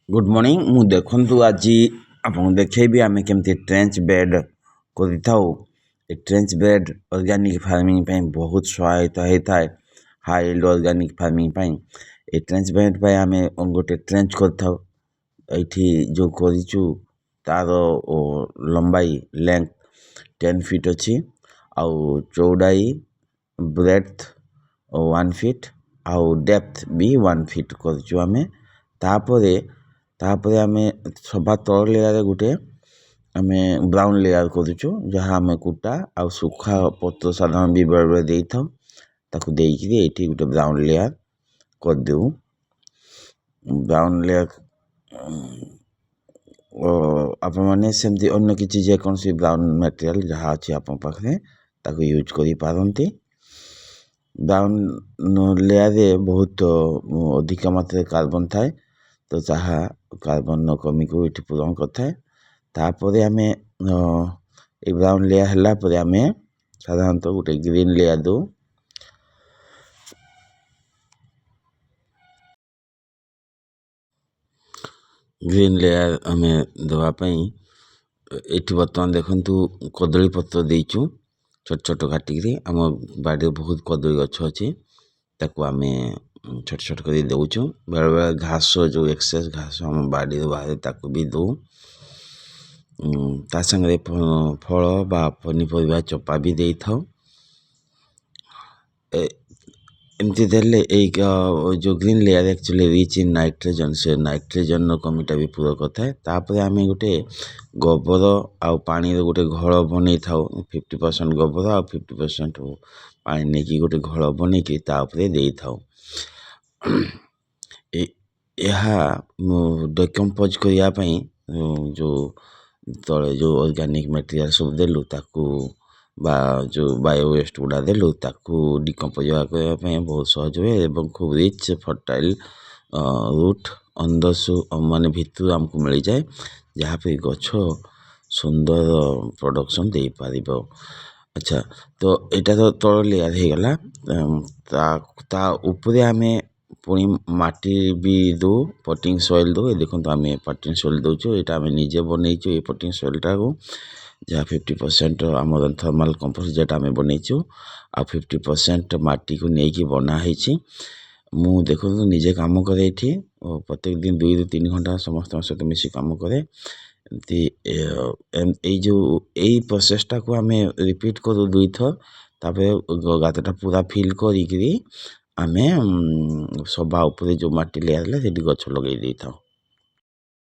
Good morning मु देखु आज आपको देखेबी आम केमती ट्रेंच बेड कर ट्रेंच बेड ऑर्गेनिक फार्मिंग पे बहुत सहायता होता है हाई यील्ड ऑर्गेनिक फार्मिंग पे ए ट्रेंच बेड पे आम गोटे ट्रेंच करठी जो करूँ तार लंबाई लेंथ 10 फीट अच्छी आउ चौड़ाई ब्रेथ 1 फीट आउ डेप्थ भी 1 फीट करें तापर आम सभा तल लेयर गोटे आम ब्राउन लेयर करुचु जहाँ आम कुटा आ सुखा पत्र साधारण भी बेले बेले दे था ये गोटे ब्राउन लेयर करदेव ब्राउन लेयर आप मैंने सेमती अन्य किसी जेकोसी ब्राउन मटेरियल जहाँ अच्छी आप पाखे यूज कर पारती ब्राउन लेयर बहुत अधिक मात्रा कार्बन थाए तो जहाँ कार्बन कमी को ये पूरण करता आम ब्राउन लेयर है आम साधारणतः गोटे ग्रीन लेयर दो ग्रीन लेयर आम देवाई ये बर्तमान देखु कदली पत्र देचु छोट छोट काटिकी आम बाड़ी बहुत कदली गछ अच्छी आम छोट छोट कर दौचु बेले बेले घास जो एक्सेस घास आम बाड़ी बाहर ताकू भी दो ता संगे फल बा पनीपरिया चोपा भी दे था एमती देले जो green layer actually rich in nitrogen से नाइट्रोजन कमीटा भी पूरा करता है आम गोटे गोबर आउ पानी गोटे घड़ बन था 50% गोबर आ 50% पानी नहीं गोटे घड़ बन दे था डिकम्पोज करने जो तले जो ऑर्गेनिक मटेरियल सब देलु ताकू बा जो बायो वेस्ट गुड़ा देलु ताकू डिकम्पोज करने बहुत सहज हुए और खूब रिच फर्टाइल रूट अंदर माने भितर आमको मिल जाए जहाँ पे गछ सुंदर प्रोडक्शन दे पार। अच्छा तो यहाँ तो तल लेयर हो गला ऊपर आम पुणी माटी भी दो पटिंग सॉइल दो देखो आम पटिंग सॉइल दौचु यहाँ आम निजे बनईचु ये पटिंग सॉइल टाक जहाँ 50% आम थर्माल कंपोस्ट जेटा आम बनईचु आ 50% माटी को लेकिन बनाई मु देखो निजे काम करे प्रत्येक दिन 2 ରୁ 3 घंटा समस्त सहित मिसी काम करे जो यही प्रोसेसटा को आम रिपीट करूँ 2 थर तापर गातटा पूरा फिल करी आम सभा उपरे जो माटी लेयर है गछ लगे था।